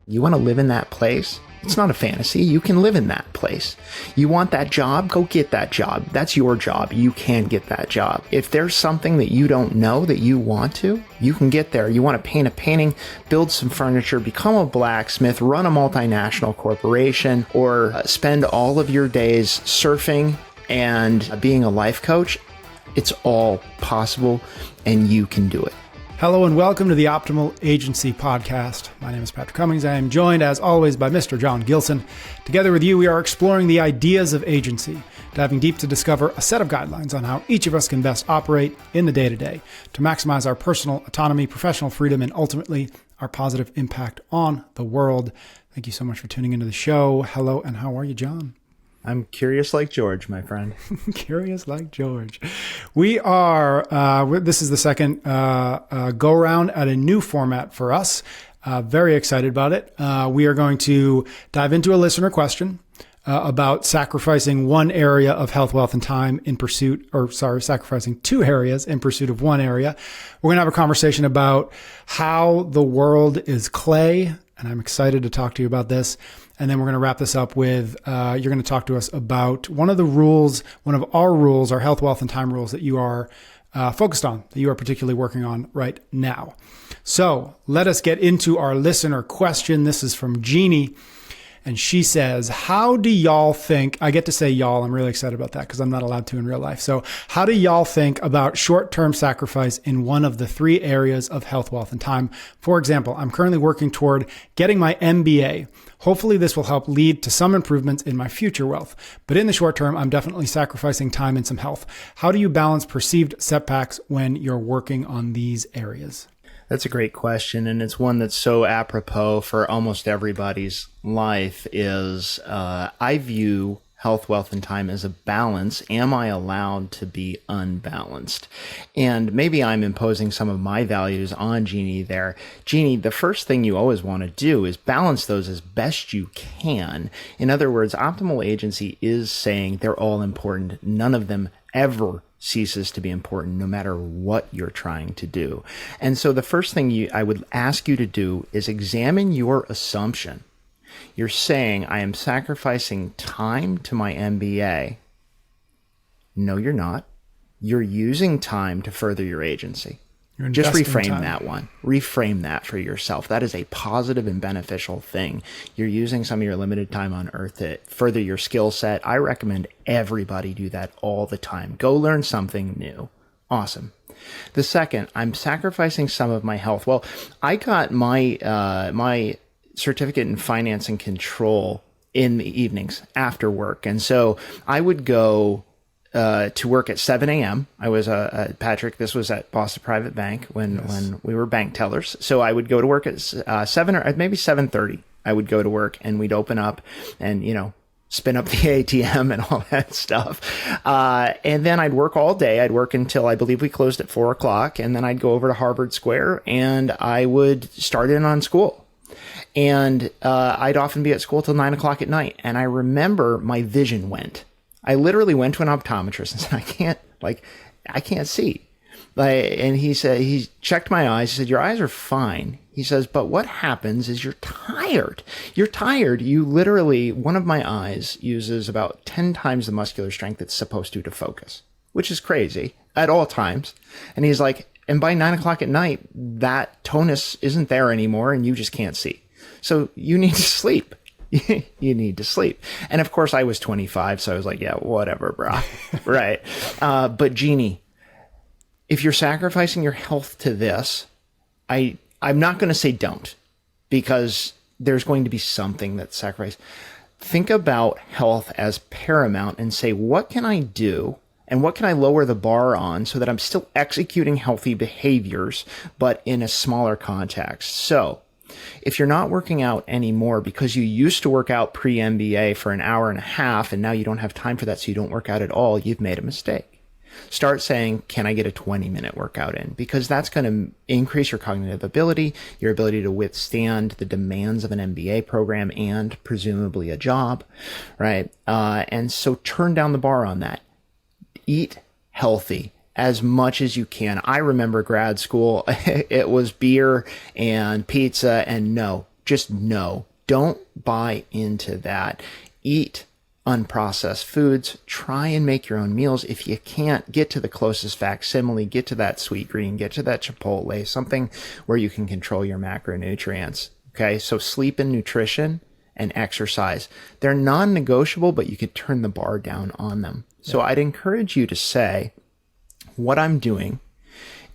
You want to live in that place? It's not a fantasy. You can live in that place. You want that job? Go get that job. That's your job. You can get that job. If there's something that you don't know that you want to, you can get there. You want to paint a painting, build some furniture, become a blacksmith, run a multinational corporation, or spend all of your days surfing and being a life coach. It's all possible, and you can do it. Hello and welcome to the Optimal Agency Podcast. My name is Patrick Cummings. I am joined, as always, by Mr. John Gilson. Together with you, we are exploring the ideas of agency, diving deep to discover a set of guidelines on how each of us can best operate in the day-to-day to maximize our personal autonomy, professional freedom, and ultimately our positive impact on the world. Thank you so much for tuning into the show. Hello, and how are you, John? I'm curious like George, my friend. Curious like George. We are, this is the second go-around at a new format for us. Very excited about it. We are going to dive into a listener question about sacrificing one area of health, wealth, and time in pursuit, sacrificing two areas in pursuit of one area. We're going to have a conversation about how the world is clay, and I'm excited to talk to you about this. And then we're going to wrap this up with, you're going to talk to us about one of our rules, our health, wealth, and time rules that you are focused on, that you are particularly working on right now. So let us get into our listener question. This is from Jeannie. And she says, how do y'all think, I get to say y'all, I'm really excited about that because I'm not allowed to in real life. So how do y'all think about short-term sacrifice in one of the three areas of health, wealth, and time? For example, I'm currently working toward getting my MBA. Hopefully this will help lead to some improvements in my future wealth. But in the short term, I'm definitely sacrificing time and some health. How do you balance perceived setbacks when you're working on these areas? That's a great question, and it's one that's so apropos for almost everybody's life is I view health, wealth, and time as a balance. Am I allowed to be unbalanced? And maybe I'm imposing some of my values on Jeannie there. Jeannie, the first thing you always want to do is balance those as best you can. In other words, optimal agency is saying they're all important. None of them ever ceases to be important, no matter what you're trying to do. And so the first thing I would ask you to do is examine your assumption. You're saying, I am sacrificing time to my MBA. No, you're not. You're using time to further your agency. Just reframe that one. Reframe that for yourself. That is a positive and beneficial thing. You're using some of your limited time on earth to further your skill set. I recommend everybody do that all the time. Go learn something new. Awesome. The second, I'm sacrificing some of my health. Well, I got my certificate in finance and control in the evenings after work. And so I would go to work at 7 a.m. I was Patrick. This was at Boston Private Bank when we were bank tellers. So I would go to work at 7 or maybe 7:30. I would go to work and we'd open up and spin up the ATM and all that stuff. And then I'd work all day. I'd work until I believe we closed at 4 o'clock, and then I'd go over to Harvard Square and I would start in on school. And I'd often be at school till 9 o'clock at night. And I remember my vision went. I literally went to an optometrist and said, I can't see. And he said, he checked my eyes. He said, your eyes are fine. He says, but what happens is you're tired. You're tired. You literally, one of my eyes uses about 10 times the muscular strength it's supposed to focus, which is crazy at all times. And he's like, and by 9 o'clock at night, that tonus isn't there anymore and you just can't see. So you need to sleep. You need to sleep. And of course I was 25, so I was like, yeah, whatever, bro. Right. But Jeannie, if you're sacrificing your health to this, I'm not going to say don't, because there's going to be something that's sacrificed. Think about health as paramount and say, what can I do? And what can I lower the bar on so that I'm still executing healthy behaviors, but in a smaller context? So if you're not working out anymore because you used to work out pre-MBA for an hour and a half and now you don't have time for that, so you don't work out at all, you've made a mistake. Start saying, can I get a 20-minute workout in? Because that's going to increase your cognitive ability, your ability to withstand the demands of an MBA program and presumably a job, right? And so turn down the bar on that. Eat healthy as much as you can. I remember grad school, it was beer and pizza, and no, Just no. Don't buy into that. Eat unprocessed foods. Try and make your own meals. If you can't, get to the closest facsimile, get to that sweet green, get to that Chipotle, something where you can control your macronutrients. Okay, so sleep and nutrition and exercise. They're non-negotiable, but you could turn the bar down on them. So I'd encourage you to say, what I'm doing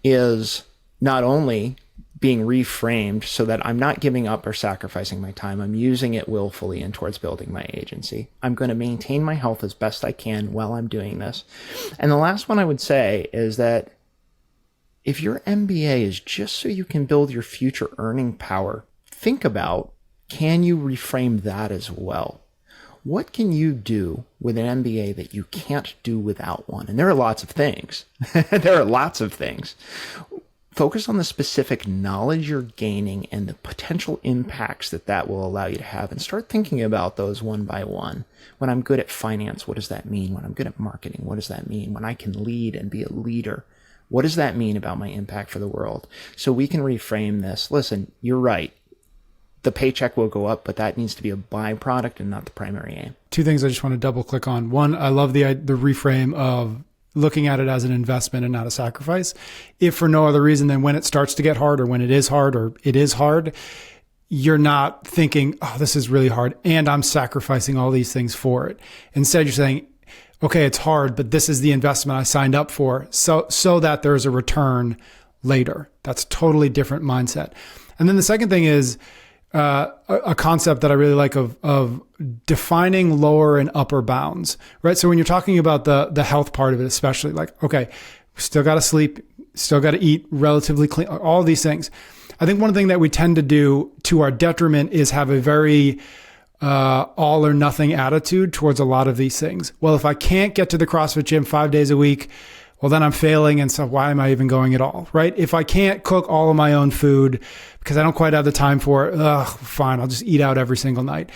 is not only being reframed so that I'm not giving up or sacrificing my time. I'm using it willfully and towards building my agency. I'm going to maintain my health as best I can while I'm doing this. And the last one I would say is that if your MBA is just so you can build your future earning power, think about, can you reframe that as well? What can you do with an MBA that you can't do without one? And there are lots of things. There are lots of things. Focus on the specific knowledge you're gaining and the potential impacts that that will allow you to have, and start thinking about those one by one. When I'm good at finance, what does that mean? When I'm good at marketing, what does that mean? When I can lead and be a leader, what does that mean about my impact for the world? So we can reframe this. Listen, you're right. The paycheck will go up, but that needs to be a byproduct and not the primary aim. Two things I just want to double click on. One, I love the reframe of looking at it as an investment and not a sacrifice. If for no other reason than when it starts to get hard, or when it is hard, you're not thinking, oh, this is really hard and I'm sacrificing all these things for it. Instead, you're saying, okay, it's hard, but this is the investment I signed up for, so that there's a return later. That's a totally different mindset. And then the second thing is a concept that I really like of defining lower and upper bounds, right? So when you're talking about the health part of it, especially, like, okay, still got to sleep, still got to eat relatively clean, all these things. I think one thing that we tend to do to our detriment is have a very all or nothing attitude towards a lot of these things. Well, if I can't get to the CrossFit gym 5 days a week, well, then I'm failing. And so why am I even going at all, right? If I can't cook all of my own food because I don't quite have the time for it, fine, I'll just eat out every single night.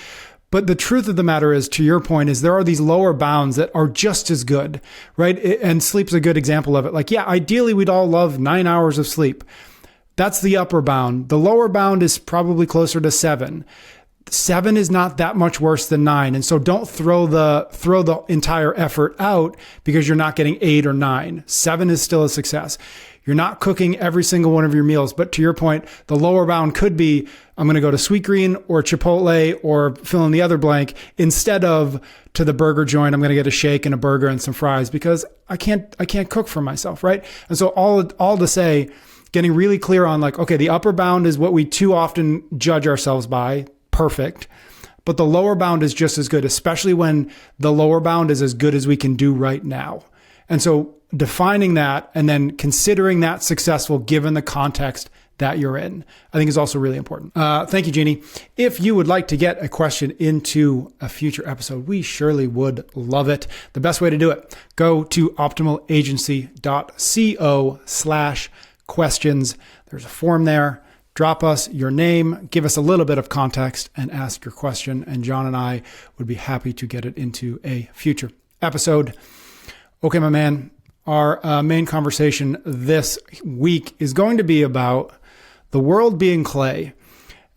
But the truth of the matter is, to your point, is there are these lower bounds that are just as good, right? And sleep's a good example of it. Like, yeah, ideally we'd all love 9 hours of sleep. That's the upper bound. The lower bound is probably closer to 7. 7 is not that much worse than 9. And so don't throw the entire effort out because you're not getting 8 or 9. 7 is still a success. You're not cooking every single one of your meals. But to your point, the lower bound could be, I'm going to go to Sweet Green or Chipotle or fill in the other blank, instead of to the burger joint. I'm going to get a shake and a burger and some fries because I can't cook for myself, right? And so all to say, getting really clear on, like, okay, the upper bound is what we too often judge ourselves by. Perfect. But the lower bound is just as good, especially when the lower bound is as good as we can do right now. And so defining that and then considering that successful given the context that you're in, I think is also really important. Thank you, Jeannie. If you would like to get a question into a future episode, we surely would love it. The best way to do it, go to optimalagency.co/questions. There's a form there. Drop us your name, give us a little bit of context, and ask your question. And John and I would be happy to get it into a future episode. Okay, my man, our main conversation this week is going to be about the world being clay.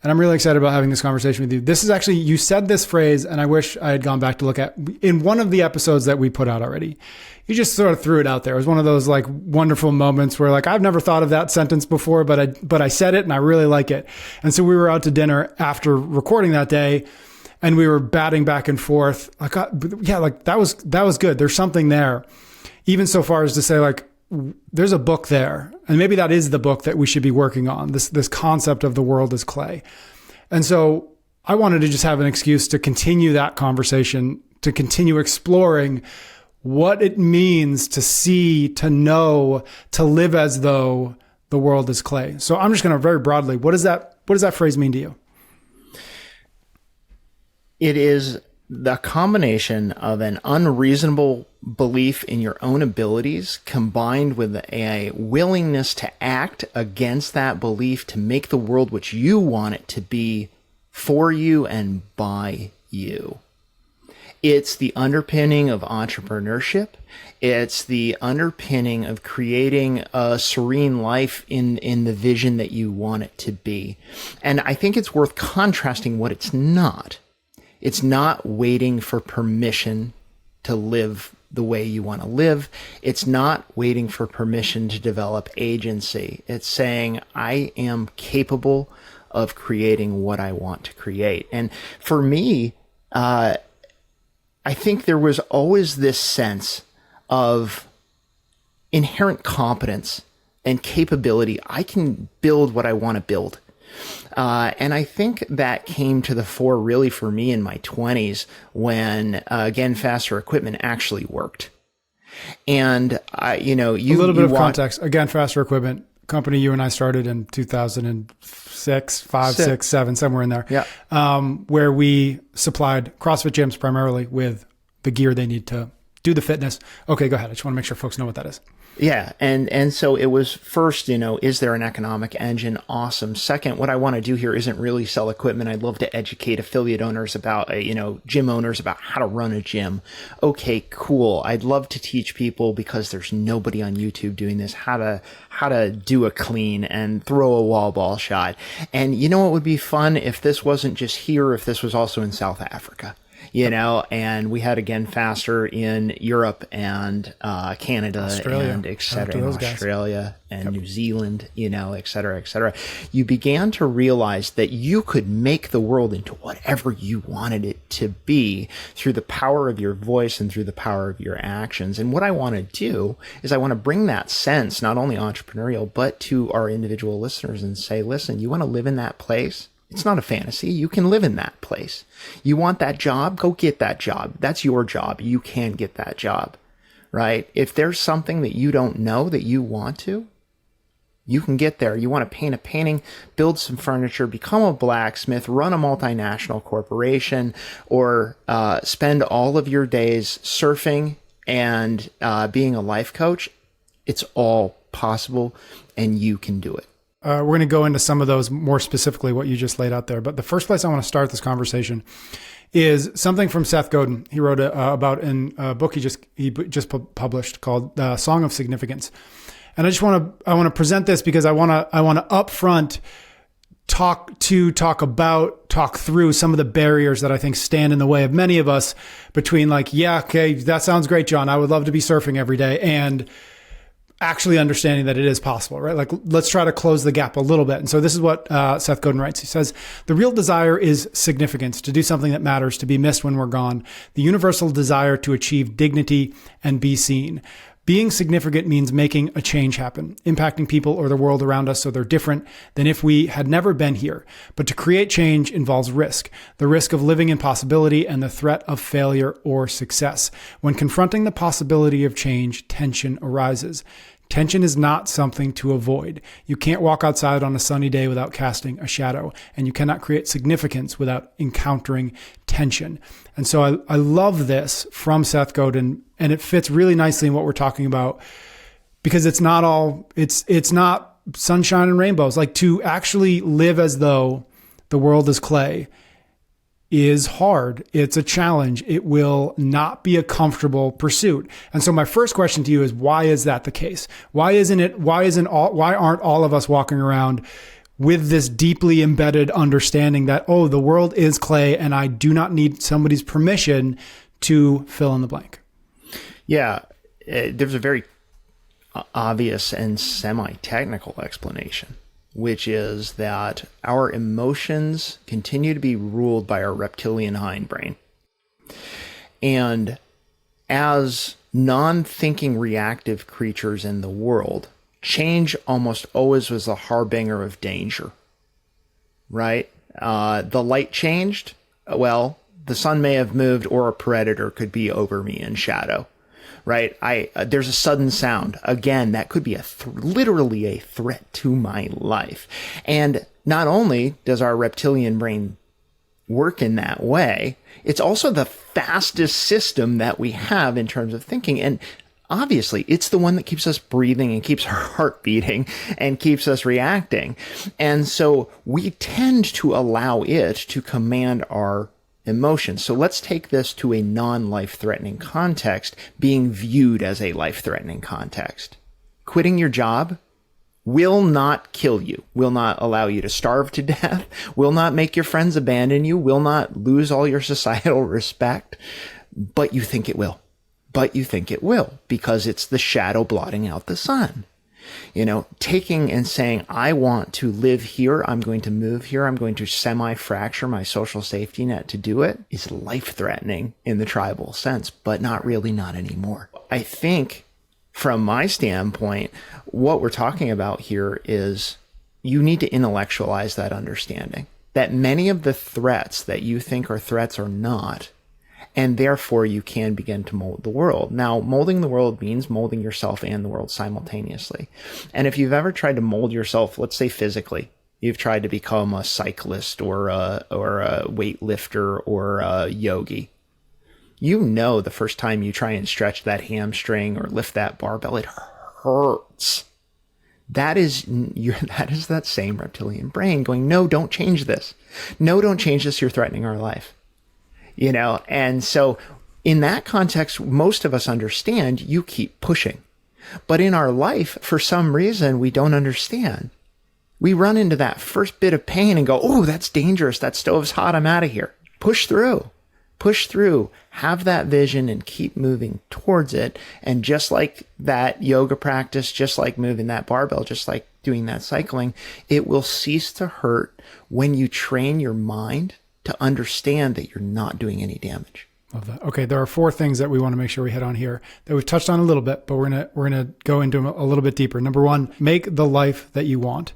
And I'm really excited about having this conversation with you. This is actually, you said this phrase, and I wish I had gone back to look at in one of the episodes that we put out already. You just sort of threw it out there. It was one of those like wonderful moments where, like, I've never thought of that sentence before, but I said it and I really like it. And so we were out to dinner after recording that day, and we were batting back and forth. Like, yeah, like that was good. There's something there. Even so far as to say, like, there's a book there, and maybe that is the book that we should be working on, this concept of the world as clay. And so I wanted to just have an excuse to continue that conversation, to continue exploring what it means to see, to know, to live as though the world is clay. So I'm just going to very broadly, what does that phrase mean to you? It is the combination of an unreasonable belief in your own abilities combined with a willingness to act against that belief to make the world what you want it to be for you and by you. It's the underpinning of entrepreneurship. It's the underpinning of creating a serene life in the vision that you want it to be. And I think it's worth contrasting what it's not. It's not waiting for permission to live the way you want to live. It's not waiting for permission to develop agency. It's saying, I am capable of creating what I want to create. And for me, I think there was always this sense of inherent competence and capability. I can build what I want to build. And I think that came to the fore really for me in my 20s when, again, faster equipment actually worked. And a little bit of context. Again, faster equipment company you and I started in 2006, 5, 6, 7, somewhere in there. Yeah. Where we supplied CrossFit gyms primarily with the gear they need to do the fitness. Okay, go ahead. I just want to make sure folks know what that is. Yeah. And so it was first, is there an economic engine? Awesome. Second, what I want to do here isn't really sell equipment. I'd love to educate affiliate owners about, gym owners about how to run a gym. Okay, cool. I'd love to teach people, because there's nobody on YouTube doing this, how to do a clean and throw a wall ball shot. And it would be fun if this wasn't just here, if this was also in South Africa. And we had, again, faster in Europe and Canada, Australia, and et cetera, and Australia and New Zealand, et cetera, et cetera. You began to realize that you could make the world into whatever you wanted it to be through the power of your voice and through the power of your actions. And what I want to do is I want to bring that sense, not only entrepreneurial, but to our individual listeners and say, listen, you want to live in that place? It's not a fantasy. You can live in that place. You want that job? Go get that job. That's your job. You can get that job, right? If there's something that you don't know that you want to, you can get there. You want to paint a painting, build some furniture, become a blacksmith, run a multinational corporation, or spend all of your days surfing and being a life coach. It's all possible, and you can do it. We're going to go into some of those more specifically, what you just laid out there. But the first place I want to start this conversation is something from Seth Godin. He wrote about in a book he just published called Song of Significance. And I want to present this because I want to upfront talk through some of the barriers that I think stand in the way of many of us between okay, that sounds great, John. I would love to be surfing every day, and actually understanding that it is possible, right? Let's try to close the gap a little bit. And so this is what Seth Godin writes. He says, the real desire is significance, to do something that matters, to be missed when we're gone. The universal desire to achieve dignity and be seen. Being significant means making a change happen, impacting people or the world around us so they're different than if we had never been here. But to create change involves risk, the risk of living in possibility and the threat of failure or success. When confronting the possibility of change, tension arises. Tension is not something to avoid. You can't walk outside on a sunny day without casting a shadow, and you cannot create significance without encountering tension. And so I love this from Seth Godin, and it fits really nicely in what we're talking about, because it's not sunshine and rainbows. To actually live as though the world is clay is hard. It's a challenge. It will not be a comfortable pursuit. And so my first question to you is, why is that the case? Why aren't all of us walking around with this deeply embedded understanding that, the world is clay and I do not need somebody's permission to fill in the blank? Yeah, there's a very obvious and semi-technical explanation, which is that our emotions continue to be ruled by our reptilian hindbrain. And as non-thinking reactive creatures in the world, change almost always was a harbinger of danger, right? The light changed. Well, the sun may have moved, or a predator could be over me in shadow, right? There's a sudden sound. Again, that could be literally a threat to my life. And not only does our reptilian brain work in that way, it's also the fastest system that we have in terms of thinking. And obviously, it's the one that keeps us breathing and keeps our heart beating and keeps us reacting. And so we tend to allow it to command our emotions. So let's take this to a non-life-threatening context, being viewed as a life-threatening context. Quitting your job will not kill you, will not allow you to starve to death, will not make your friends abandon you, will not lose all your societal respect, but you think it will. But you think it will because it's the shadow blotting out the sun. Taking and saying, I want to live here, I'm going to move here, I'm going to semi-fracture my social safety net to do it, is life-threatening in the tribal sense, but not really, not anymore. I think from my standpoint, what we're talking about here is you need to intellectualize that understanding that many of the threats that you think are threats are not, and therefore you can begin to mold the world. Now, molding the world means molding yourself and the world simultaneously. And if you've ever tried to mold yourself, let's say physically, you've tried to become a cyclist or a weightlifter or a yogi, the first time you try and stretch that hamstring or lift that barbell, it hurts. That is that same reptilian brain going, no, don't change this. No, don't change this. You're threatening our life. And so in that context, most of us understand you keep pushing. But in our life, for some reason, we don't understand. We run into that first bit of pain and go, oh, that's dangerous. That stove's hot. I'm out of here. Push through. Push through, have that vision and keep moving towards it. And just like that yoga practice, just like moving that barbell, just like doing that cycling, it will cease to hurt when you train your mind to understand that you're not doing any damage. Love that. Okay, there are 4 things that we want to make sure we hit on here that we've touched on a little bit, but we're gonna go into them a little bit deeper. Number 1, make the life that you want.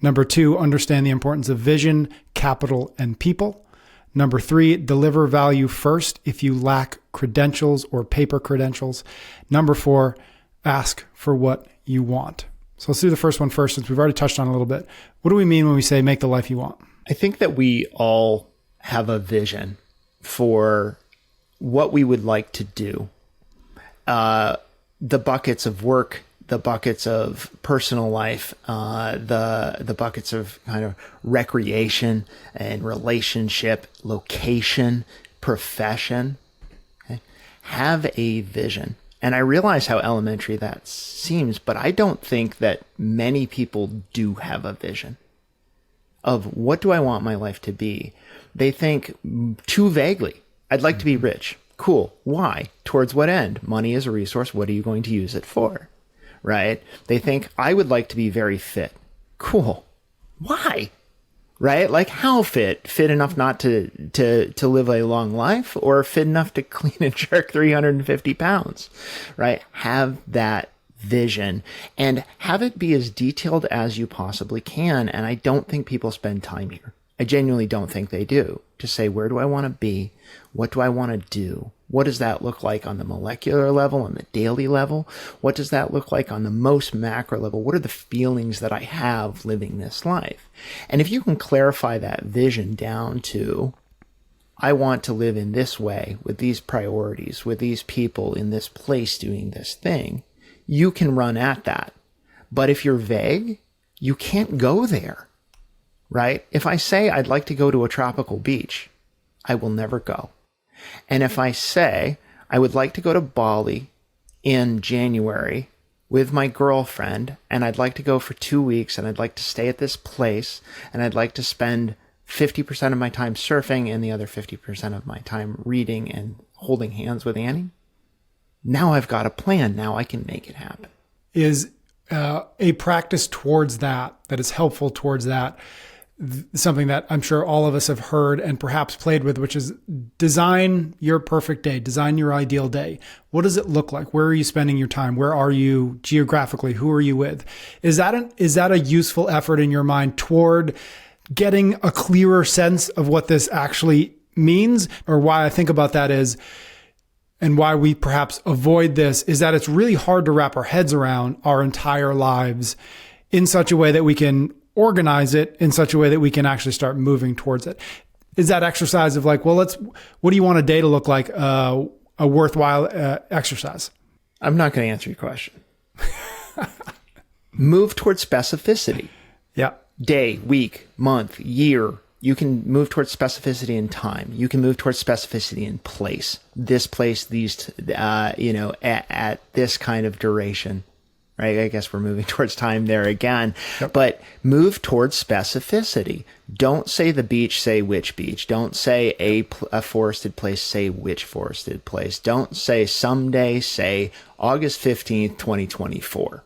Number 2, understand the importance of vision, capital, and people. Number 3, deliver value first if you lack credentials or paper credentials. Number 4, ask for what you want. So let's do the first one first, since we've already touched on it a little bit. What do we mean when we say make the life you want? I think that we all have a vision for what we would like to do. The buckets of work, the buckets of personal life, the buckets of kind of recreation and relationship, location, profession. Okay? Have a vision. And I realize how elementary that seems, but I don't think that many people do have a vision of what do I want my life to be. They think too vaguely. I'd like to be rich. Cool. Why? Towards what end? Money is a resource. What are you going to use it for? Right? They think I would like to be very fit. Cool. Why? Right? Like how fit? Fit enough not to live a long life, or fit enough to clean and jerk 350 pounds, right? Have that vision and have it be as detailed as you possibly can. And I don't think people spend time here. I genuinely don't think they do, to say, where do I want to be? What do I want to do? What does that look like on the molecular level, on the daily level? What does that look like on the most macro level? What are the feelings that I have living this life? And if you can clarify that vision down to, I want to live in this way, with these priorities, with these people, in this place doing this thing, you can run at that. But if you're vague, you can't go there, right? If I say I'd like to go to a tropical beach, I will never go. And if I say I would like to go to Bali in January with my girlfriend, and I'd like to go for 2 weeks, and I'd like to stay at this place, and I'd like to spend 50% of my time surfing and the other 50% of my time reading and holding hands with Annie, now I've got a plan. Now I can make it happen. Is a practice towards that is helpful towards that, something that I'm sure all of us have heard and perhaps played with, which is design your perfect day, design your ideal day. What does it look like? Where are you spending your time? Where are you geographically? Who are you with? Is that a useful effort in your mind toward getting a clearer sense of what this actually means? Or why I think about that is, and why we perhaps avoid this, is that it's really hard to wrap our heads around our entire lives in such a way that we can organize it in such a way that we can actually start moving towards it. Is that exercise of like, well, what do you want a day to look like? A worthwhile exercise? I'm not going to answer your question. Move towards specificity. Yeah. Day, week, month, year, You can move towards specificity in time. You can move towards specificity in place. This place, these, at this kind of duration, right? I guess we're moving towards time there again, but move towards specificity. Don't say the beach, say which beach. Don't say a forested place, say which forested place. Don't say someday, say August 15th, 2024.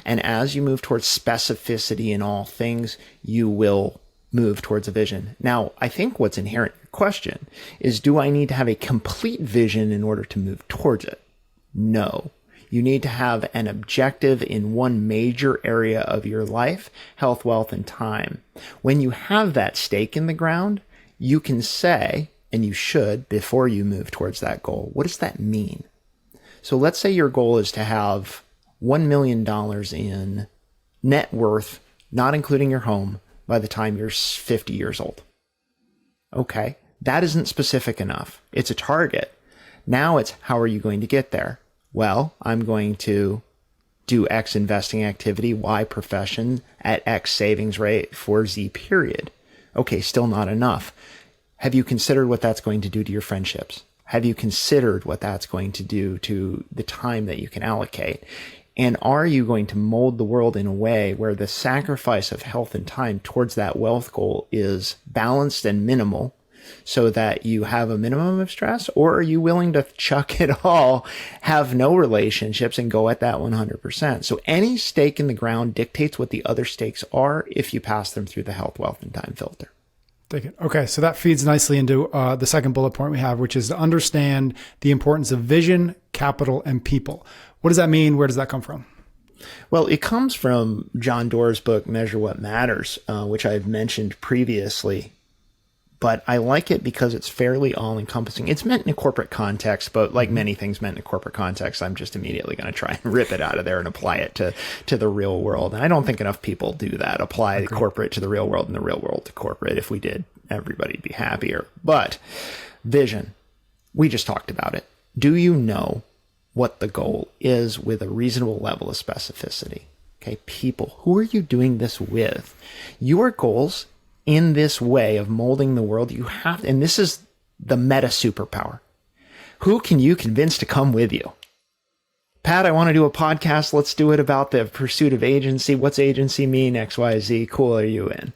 And as you move towards specificity in all things, you will move towards a vision. Now, I think what's inherent in your question is, do I need to have a complete vision in order to move towards it? No. You need to have an objective in one major area of your life, health, wealth, and time. When you have that stake in the ground, you can say, and you should before you move towards that goal, what does that mean? So let's say your goal is to have $1 million in net worth, not including your home, by the time you're 50 years old. Okay, that isn't specific enough. It's a target. Now it's, how are you going to get there? Well, I'm going to do X investing activity, Y profession at X savings rate for Z period. Okay, still not enough. Have you considered what that's going to do to your friendships? Have you considered what that's going to do to the time that you can allocate? And are you going to mold the world in a way where the sacrifice of health and time towards that wealth goal is balanced and minimal so that you have a minimum of stress? Or are you willing to chuck it all, have no relationships, and go at that 100%? So any stake in the ground dictates what the other stakes are if you pass them through the health, wealth, and time filter. Okay, so that feeds nicely into the second bullet point we have, which is to understand the importance of vision, capital, and people. What does that mean? Where does that come from? Well, it comes from John Doerr's book, Measure What Matters, which I've mentioned previously. But I like it because it's fairly all-encompassing. It's meant in a corporate context, but like many things meant in a corporate context, I'm just immediately going to try and rip it out of there and apply it to the real world. And I don't think enough people do that, apply the corporate to the real world and the real world to corporate. If we did, everybody'd be happier. But vision, we just talked about it. Do you know what the goal is with a reasonable level of specificity? Okay, people, who are you doing this with? Your goals in this way of molding the world, you have, and this is the meta superpower. Who can you convince to come with you? Pat, I want to do a podcast. Let's do it about the pursuit of agency. What's agency mean? X, Y, Z. Cool. Are you in?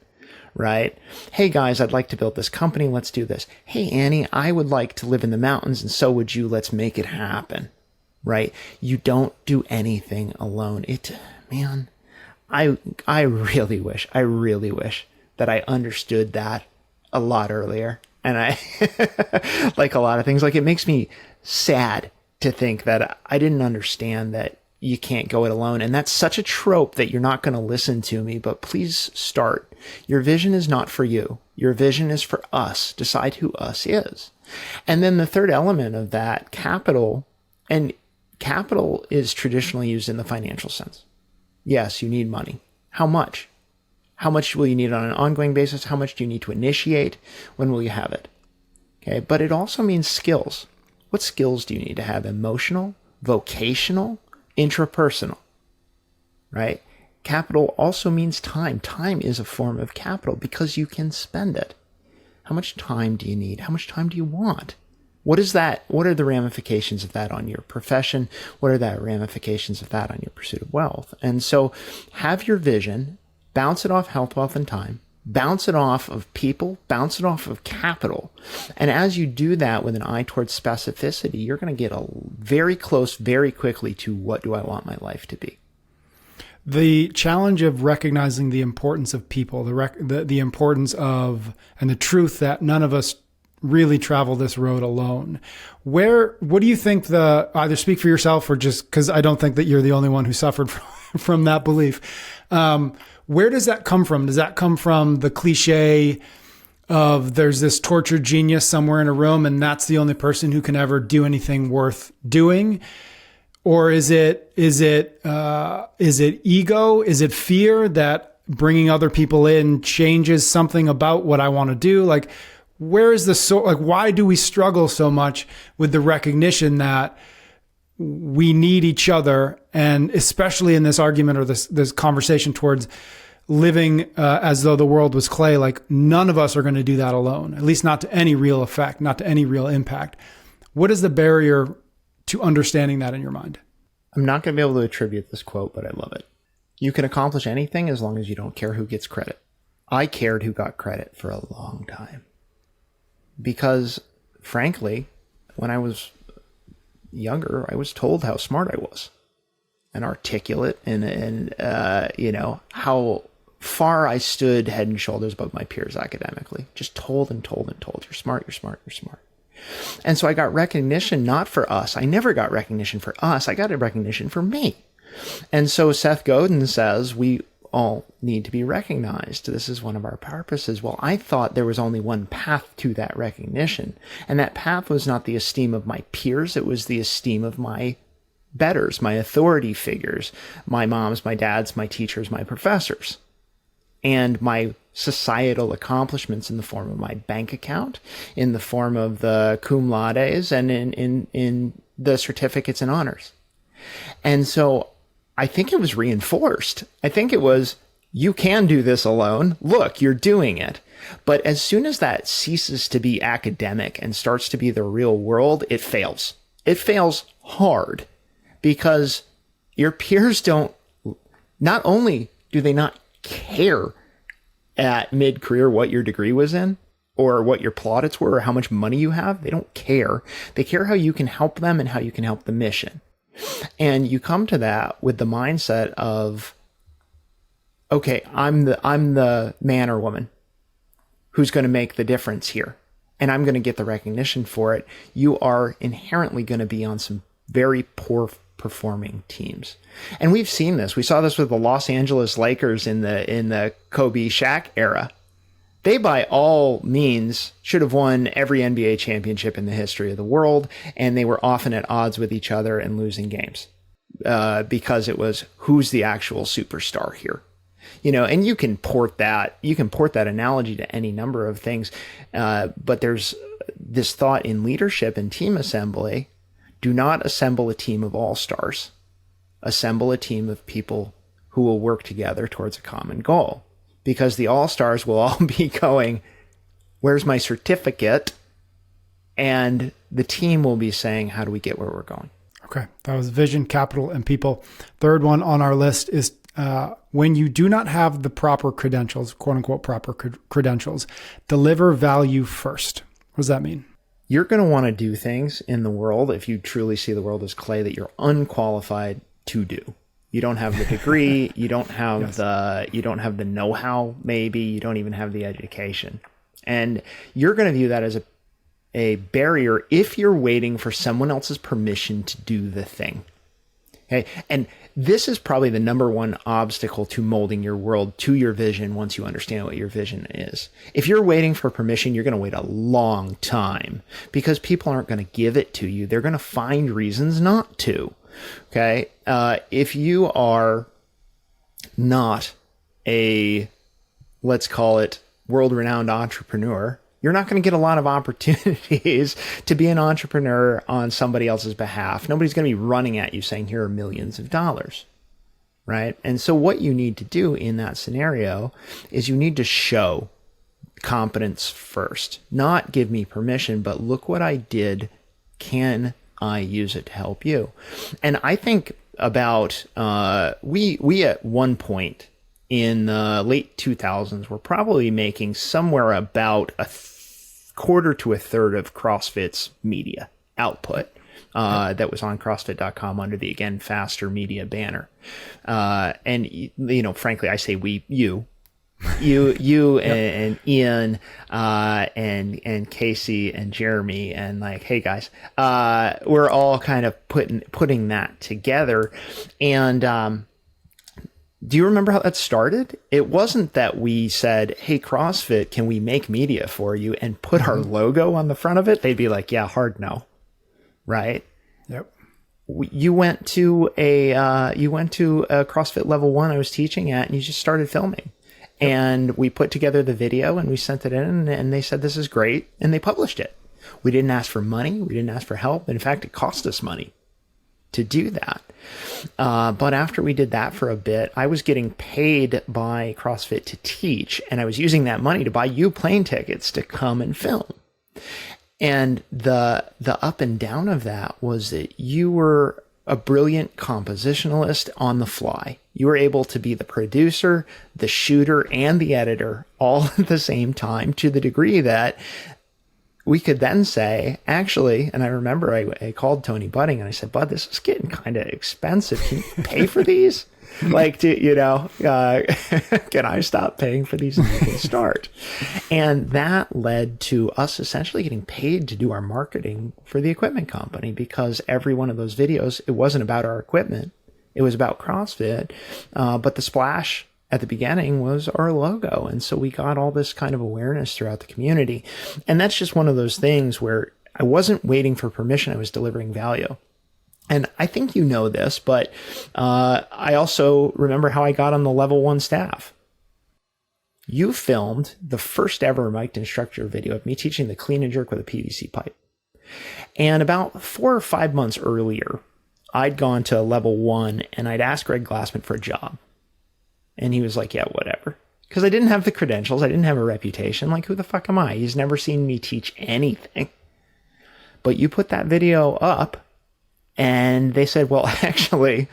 Right? Hey guys, I'd like to build this company. Let's do this. Hey Annie, I would like to live in the mountains, and so would you. Let's make it happen. Right? You don't do anything alone. I really wish that I understood that a lot earlier. And I, like a lot of things, like it makes me sad to think that I didn't understand that you can't go it alone. And that's such a trope that you're not going to listen to me, but please start. Your vision is not for you. Your vision is for us. Decide who us is. And then the third element of that, capital, and capital is traditionally used in the financial sense. Yes, you need money. How much? How much will you need on an ongoing basis? How much do you need to initiate? When will you have it? Okay, but it also means skills. What skills do you need to have? Emotional, vocational, intrapersonal, right? Capital also means time. Time is a form of capital because you can spend it. How much time do you need? How much time do you want? What is that? What are the ramifications of that on your profession? What are the ramifications of that on your pursuit of wealth? And so have your vision, bounce it off health, wealth, and time, bounce it off of people, bounce it off of capital. And as you do that with an eye towards specificity, you're going to get very close very quickly to what do I want my life to be. The challenge of recognizing the importance of people, the importance of, and the truth that none of us really travel this road alone. What do you think either speak for yourself or just because I don't think that you're the only one who suffered from that belief. Where does that come from? Does that come from the cliche of there's this tortured genius somewhere in a room and that's the only person who can ever do anything worth doing? Or is it ego? Is it fear that bringing other people in changes something about what I want to do? Like, where is why do we struggle so much with the recognition that we need each other? And especially in this argument or this conversation towards living as though the world was clay. Like none of us are going to do that alone, at least not to any real effect, not to any real impact. What is the barrier to understanding that in your mind? I'm not going to be able to attribute this quote, but I love it. You can accomplish anything as long as you don't care who gets credit. I cared who got credit for a long time. Because, frankly, when I was younger, I was told how smart I was and articulate and how far I stood head and shoulders above my peers academically. Just told and told and told. You're smart, you're smart, you're smart. And so I got recognition not for us. I never got recognition for us. I got a recognition for me. And so Seth Godin says we all need to be recognized. This is one of our purposes. Well, I thought there was only one path to that recognition. And that path was not the esteem of my peers. It was the esteem of my betters, my authority figures, my moms, my dads, my teachers, my professors, and my societal accomplishments in the form of my bank account, in the form of the cum laudes, and in the certificates and honors. And so I think it was reinforced. I think it was, you can do this alone. Look, you're doing it. But as soon as that ceases to be academic and starts to be the real world, it fails. It fails hard because your peers not only do they not care at mid-career what your degree was in or what your plaudits were or how much money you have, they don't care. They care how you can help them and how you can help the mission. And you come to that with the mindset of, okay, I'm the man or woman who's going to make the difference here, and I'm going to get the recognition for it. You are inherently going to be on some very poor performing teams. And we've seen this. We saw this with the Los Angeles Lakers in the Kobe Shaq era. They, by all means, should have won every NBA championship in the history of the world, and they were often at odds with each other and losing games because it was, who's the actual superstar here? And you can port that analogy to any number of things, but there's this thought in leadership and team assembly: do not assemble a team of all-stars. Assemble a team of people who will work together towards a common goal. Because the all-stars will all be going, where's my certificate? And the team will be saying, how do we get where we're going? Okay. That was vision, capital, and people. Third one on our list is when you do not have the proper credentials, quote unquote, proper credentials, deliver value first. What does that mean? You're going to want to do things in the world, if you truly see the world as clay, that you're unqualified to do. You don't have the degree, you don't have the know-how, maybe you don't even have the education. And you're going to view that as a barrier if you're waiting for someone else's permission to do the thing. Okay? And this is probably the number one obstacle to molding your world to your vision once you understand what your vision is. If you're waiting for permission, you're going to wait a long time because people aren't going to give it to you. They're going to find reasons not to. Okay. If you are not let's call it world-renowned entrepreneur, you're not going to get a lot of opportunities to be an entrepreneur on somebody else's behalf. Nobody's going to be running at you saying, here are millions of dollars. Right. And so what you need to do in that scenario is you need to show competence first, not give me permission, but look what I did. Can I use it to help you? And I think about, we at one point in the late 2000s were probably making somewhere about a quarter to a third of CrossFit's media output that was on CrossFit.com under the, again, Faster Media banner. And, frankly, I say you yep. and Ian, and Casey and Jeremy, and like, hey guys, we're all kind of putting that together. And, do you remember how that started? It wasn't that we said, hey, CrossFit, can we make media for you and put our logo on the front of it? They'd be like, yeah, hard no. Right? Yep. You went to a CrossFit level 1 I was teaching at, and you just started filming. Yep. And we put together the video and we sent it in, and they said, this is great. And they published it. We didn't ask for money. We didn't ask for help. In fact, it cost us money. to do that. But after we did that for a bit, I was getting paid by CrossFit to teach, and I was using that money to buy you plane tickets to come and film. And the up and down of that was that you were a brilliant compositionalist on the fly. You were able to be the producer, the shooter, and the editor all at the same time, to the degree that we could then say, actually, and I remember I called Tony Budding and I said, Bud, this is getting kind of expensive. Can you pay for these? Like, can I stop paying for these and you can start? And that led to us essentially getting paid to do our marketing for the equipment company, because every one of those videos, it wasn't about our equipment. It was about CrossFit. But the splash at the beginning was our logo. And so we got all this kind of awareness throughout the community. And that's just one of those things where I wasn't waiting for permission. I was delivering value. And I think you know this, but I also remember how I got on the level 1 staff. You filmed the first ever mic'd instructor video of me teaching the clean and jerk with a PVC pipe. And about 4 or 5 months earlier, I'd gone to level 1 and I'd asked Greg Glassman for a job. And he was like, yeah, whatever. Because I didn't have the credentials. I didn't have a reputation. Like, who the fuck am I? He's never seen me teach anything. But you put that video up, and they said, well, actually,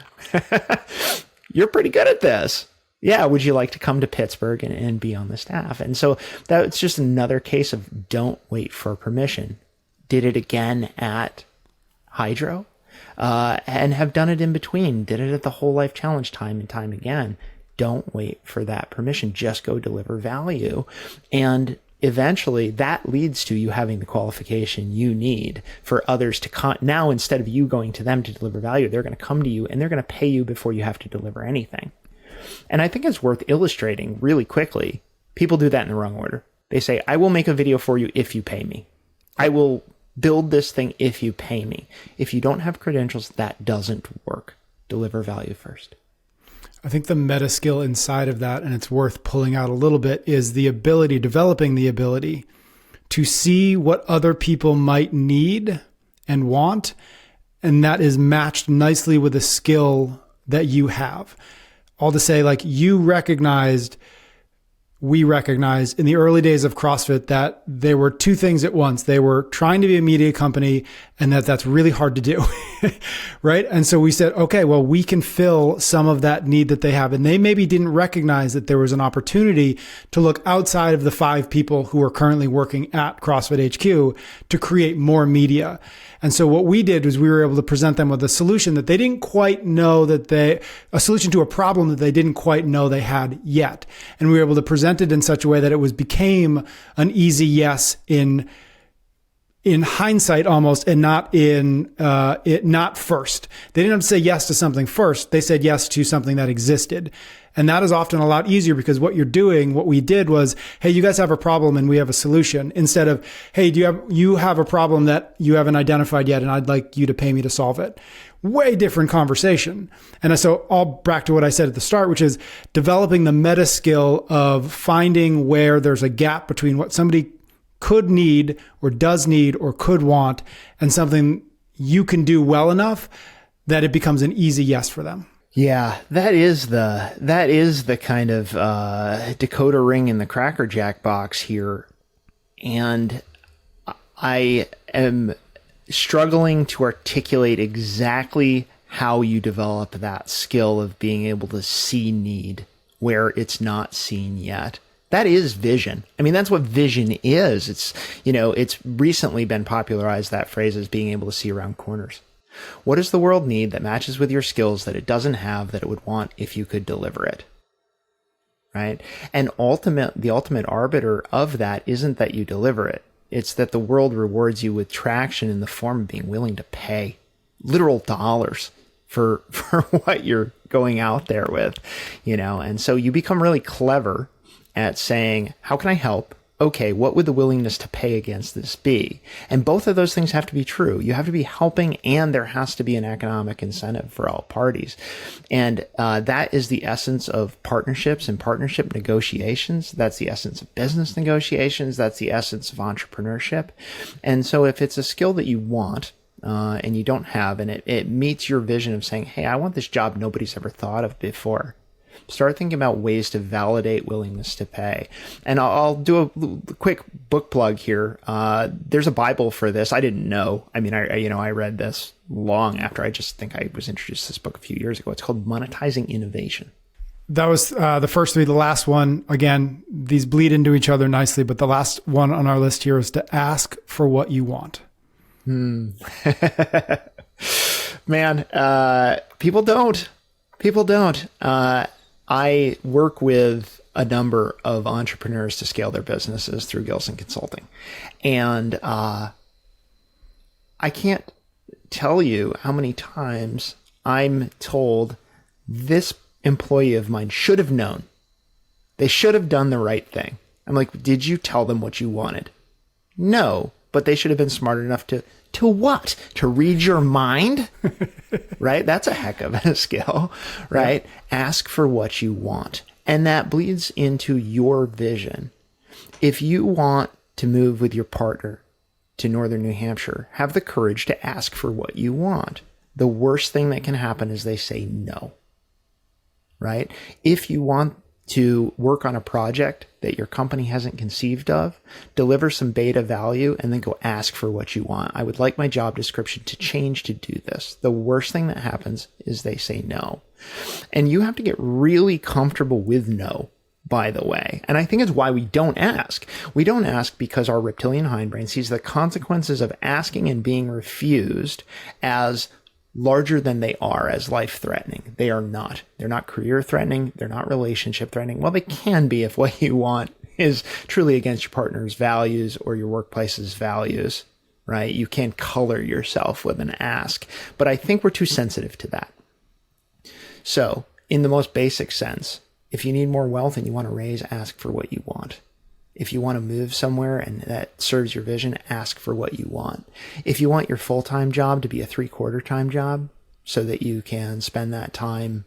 you're pretty good at this. Yeah, would you like to come to Pittsburgh and be on the staff? And so that's just another case of don't wait for permission. Did it again at Hydro, and have done it in between. Did it at the Whole Life Challenge time and time again. Don't wait for that permission. Just go deliver value. And eventually that leads to you having the qualification you need for others to now, instead of you going to them to deliver value, they're going to come to you and they're going to pay you before you have to deliver anything. And I think it's worth illustrating really quickly. People do that in the wrong order. They say, I will make a video for you if you pay me. I will build this thing if you pay me. If you don't have credentials, that doesn't work. Deliver value first. I think the meta skill inside of that, and it's worth pulling out a little bit, is developing the ability to see what other people might need and want. And that is matched nicely with a skill that you have. All to say, like, we recognized in the early days of CrossFit that there were two things at once. They were trying to be a media company, and that's really hard to do, right? And so we said, okay, well, we can fill some of that need that they have. And they maybe didn't recognize that there was an opportunity to look outside of the 5 people who are currently working at CrossFit HQ to create more media. And so what we did was we were able to present them with a solution that they didn't quite know a solution to a problem that they didn't quite know they had yet. And we were able to present it in such a way that it became an easy yes in hindsight almost, and not not first. They didn't have to say yes to something first. They said yes to something that existed. And that is often a lot easier, because what we did was, hey, you guys have a problem and we have a solution, instead of, hey, you have a problem that you haven't identified yet and I'd like you to pay me to solve it. Way different conversation. And so I'll back to what I said at the start, which is developing the meta skill of finding where there's a gap between what somebody could need or does need or could want and something you can do well enough that it becomes an easy yes for them. Yeah, that is the kind of decoder ring in the Cracker Jack box here. And I am struggling to articulate exactly how you develop that skill of being able to see need where it's not seen yet. That is vision. I mean, that's what vision is. It's recently been popularized, that phrase, as being able to see around corners. What does the world need that matches with your skills that it doesn't have that it would want if you could deliver it? Right? And the ultimate arbiter of that isn't that you deliver it. It's that the world rewards you with traction in the form of being willing to pay literal dollars for what you're going out there with, and so you become really clever at saying, how can I help? Okay, what would the willingness to pay against this be? And both of those things have to be true. You have to be helping, and there has to be an economic incentive for all parties. And that is the essence of partnerships and partnership negotiations. That's the essence of business negotiations. That's the essence of entrepreneurship. And so if it's a skill that you want, and you don't have, and it meets your vision of saying, hey, I want this job nobody's ever thought of before. Start thinking about ways to validate willingness to pay. And I'll do a quick book plug here. There's a Bible for this. I didn't know. I mean, I read this long after I just think I was introduced to this book a few years ago. It's called Monetizing Innovation. That was the first three. The last one, again, these bleed into each other nicely, but the last one on our list here is to ask for what you want. Man, people don't. I work with a number of entrepreneurs to scale their businesses through Gilson Consulting. And I can't tell you how many times I'm told this employee of mine should have known. They should have done the right thing. I'm like, did you tell them what you wanted? No, but they should have been smart enough to what? To read your mind? Right? That's a heck of a skill, right? Yeah. Ask for what you want. And that bleeds into your vision. If you want to move with your partner to northern New Hampshire, have the courage to ask for what you want. The worst thing that can happen is they say no, right? If you want to work on a project that your company hasn't conceived of, deliver some beta value, and then go ask for what you want. I would like my job description to change to do this. The worst thing that happens is they say no. And you have to get really comfortable with no, by the way. And I think it's why we don't ask. We don't ask because our reptilian hindbrain sees the consequences of asking and being refused as larger than they are, as life-threatening. They are not. They're not career-threatening. They're not relationship-threatening. Well, they can be if what you want is truly against your partner's values or your workplace's values, right? You can't color yourself with an ask. But I think we're too sensitive to that. So, in the most basic sense, if you need more wealth and you want to raise, ask for what you want. If you want to move somewhere and that serves your vision, ask for what you want. If you want your full-time job to be a 3/4 time job so that you can spend that time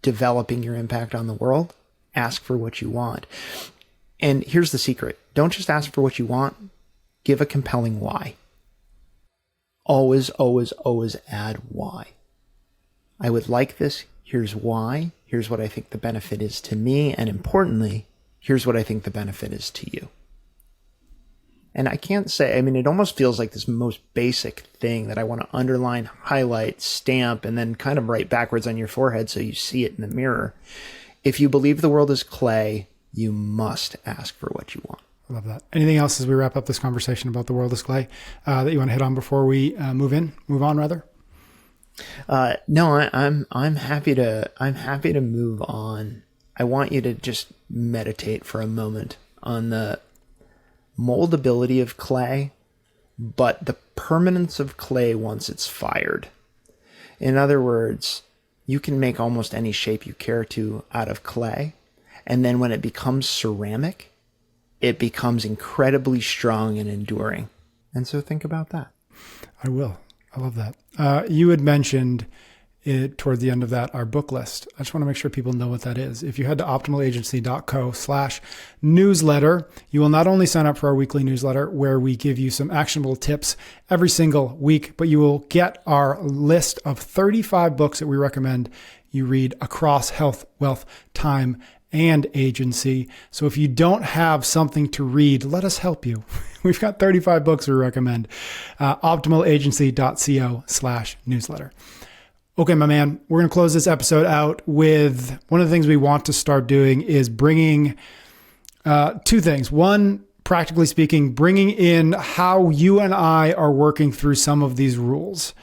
developing your impact on the world, ask for what you want. And here's the secret. Don't just ask for what you want. Give a compelling why. Always, always, always add why. I would like this. Here's why. Here's what I think the benefit is to me. And importantly, here's what I think the benefit is to you. And I can't say, I mean, it almost feels like this most basic thing that I want to underline, highlight, stamp, and then kind of write backwards on your forehead so you see it in the mirror. If you believe the world is clay, you must ask for what you want. I love that. Anything else as we wrap up this conversation about the world is clay that you want to hit on before we move on rather? No, I'm happy to move on. I want you to just meditate for a moment on the moldability of clay, but the permanence of clay once it's fired. In other words, you can make almost any shape you care to out of clay, and then when it becomes ceramic, it becomes incredibly strong and enduring. And so think about that. I will. I love that. You had mentioned toward the end of that, our book list. I just want to make sure people know what that is. If you head to optimalagency.co/newsletter, you will not only sign up for our weekly newsletter where we give you some actionable tips every single week, but you will get our list of 35 books that we recommend you read across health, wealth, time, and agency. So if you don't have something to read, let us help you. We've got 35 books we recommend. optimalagency.co/newsletter. Okay, my man, we're going to close this episode out with one of the things we want to start doing is bringing two things. One, practically speaking, bringing in how you and I are working through some of these rules,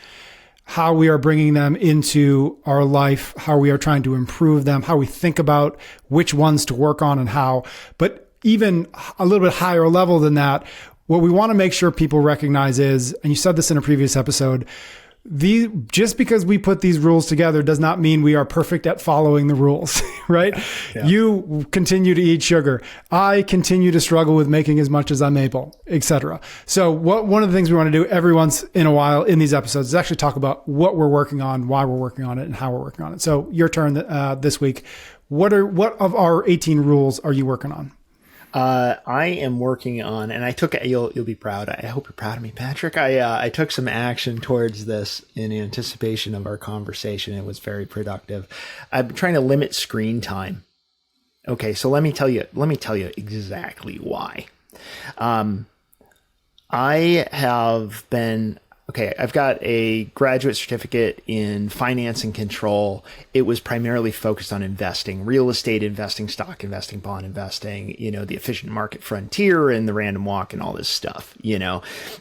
how we are bringing them into our life, how we are trying to improve them, how we think about which ones to work on and how. But even a little bit higher level than that, what we want to make sure people recognize is, and you said this in a previous episode, just because we put these rules together does not mean we are perfect at following the rules, right? Yeah. You continue to eat sugar. I continue to struggle with making as much as I'm able, etc. So one of the things we want to do every once in a while in these episodes is actually talk about what we're working on, why we're working on it, and how we're working on it. So your turn this week. What of our 18 rules are you working on? I am working on, and you'll be proud. I hope you're proud of me, Patrick. I took some action towards this in anticipation of our conversation. It was very productive. I'm trying to limit screen time. Okay, so let me tell you exactly why. I have been, I've got a graduate certificate in finance and control. It was primarily focused on investing, real estate investing, stock investing, bond investing, the efficient market frontier and the random walk and all this stuff,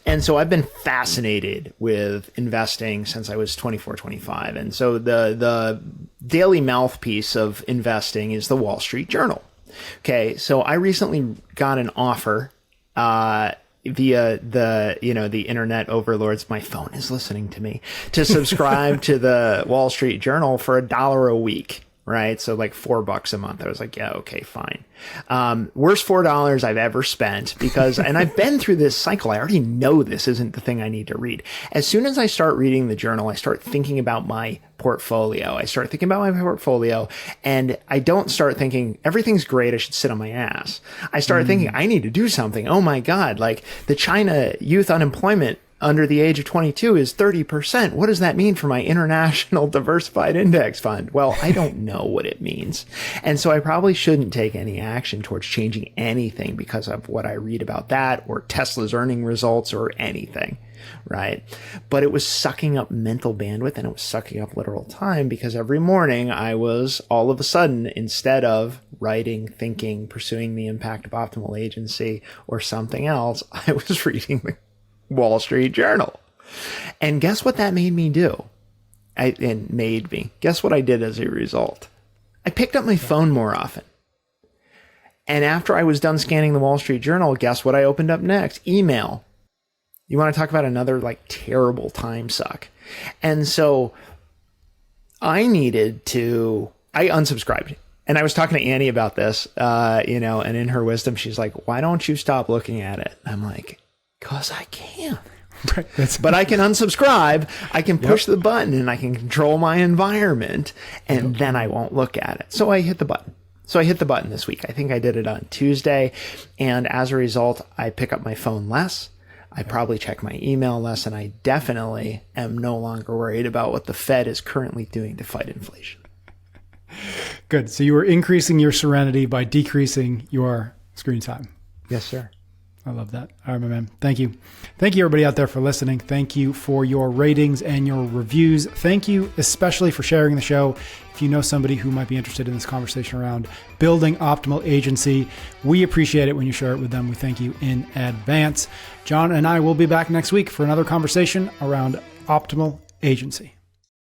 And so I've been fascinated with investing since I was 24, 25. And so the daily mouthpiece of investing is the Wall Street Journal. Okay, so I recently got an offer, via the internet overlords, my phone is listening to me, to subscribe to the Wall Street Journal for $1 a week, right? So like $4 a month. I was like, yeah, okay, fine. Worst $4 I've ever spent and I've been through this cycle. I already know this isn't the thing I need to read. As soon as I start reading the journal, I start thinking about my portfolio. And I don't start thinking everything's great, I should sit on my ass. I started thinking I need to do something. Oh my God, like the China youth unemployment under the age of 22 is 30%. What does that mean for my international diversified index fund? Well, I don't know what it means. And so I probably shouldn't take any action towards changing anything because of what I read about that or Tesla's earning results or anything, right? But it was sucking up mental bandwidth and it was sucking up literal time because every morning I was all of a sudden, instead of writing, thinking, pursuing the impact of optimal agency or something else, I was reading the Wall Street Journal. And guess what that made me do? Guess what I did as a result? I picked up my phone more often. And after I was done scanning the Wall Street Journal, guess what I opened up next? Email. You want to talk about another terrible time suck. And so I unsubscribed. And I was talking to Annie about this, and in her wisdom, she's like, why don't you stop looking at it? I'm like, because I can. Right, but I can unsubscribe, I can push the button, and I can control my environment, and then I won't look at it. So I hit the button. This week. I think I did it on Tuesday. And as a result, I pick up my phone less. I probably check my email less, and I definitely am no longer worried about what the Fed is currently doing to fight inflation. Good. So you were increasing your serenity by decreasing your screen time. Yes, sir. I love that. All right, my man. Thank you. Thank you, everybody out there, for listening. Thank you for your ratings and your reviews. Thank you especially for sharing the show. If you know somebody who might be interested in this conversation around building optimal agency, we appreciate it when you share it with them. We thank you in advance. John and I will be back next week for another conversation around optimal agency.